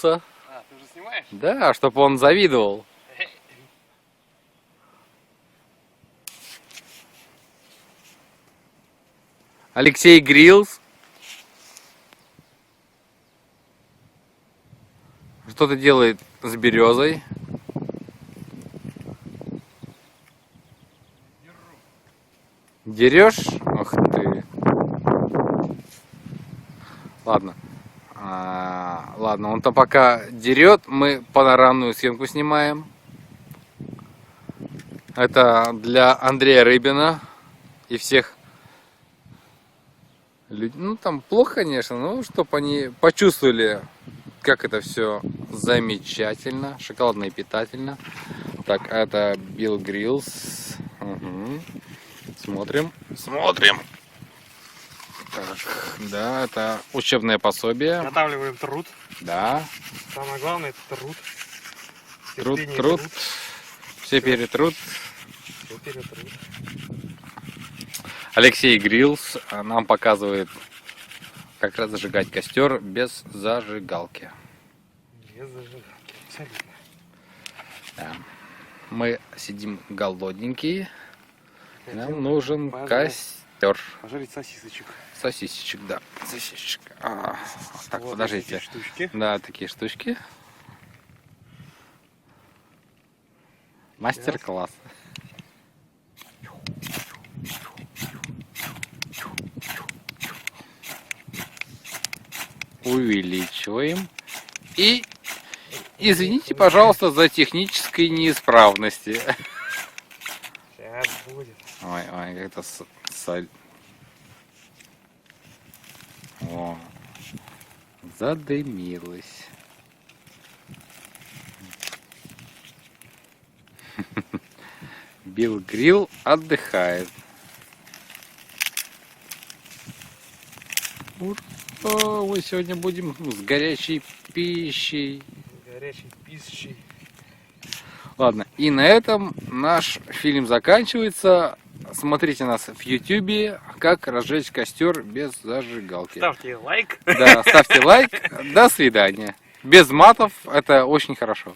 Грилса. А, ты уже снимаешь? Да, чтобы он завидовал. Алексей Грилс. Что-то делает с березой. Дерешь? Ах ты. Ладно. Ладно, он-то пока дерет, мы панорамную съемку снимаем. Это для Андрея Рыбина и всех людей. Ну там плохо, конечно, но чтобы они почувствовали, как это все замечательно, шоколадно и питательно. Так, это Билл Гриллс. Угу. Смотрим. Так, да, это учебное пособие. Изготавливаем труд. Да. Самое главное это труд. Труд. Все перетрут. Все перетрут. Alexey Grills нам показывает, как разжигать костер без зажигалки. Без зажигалки, абсолютно. Да. Мы сидим голодненькие. Нам нужен костер. Пожарить сосисочек. Сосисечек, да. Сосисечек. Так, вот подождите. такие штучки. Да, такие штучки. Мастер-класс. Увеличиваем. И извините, пожалуйста, за технические неисправности. Сейчас будет. Ой, как-то соль. О, задымилась. Билл Грилл отдыхает. Ура! Мы сегодня будем с горячей пищей. Горячей пищей. Ладно, и на этом наш фильм заканчивается. Смотрите нас в YouTube, как разжечь костер без зажигалки. Ставьте лайк. Да, ставьте лайк. До свидания. Без матов, это очень хорошо.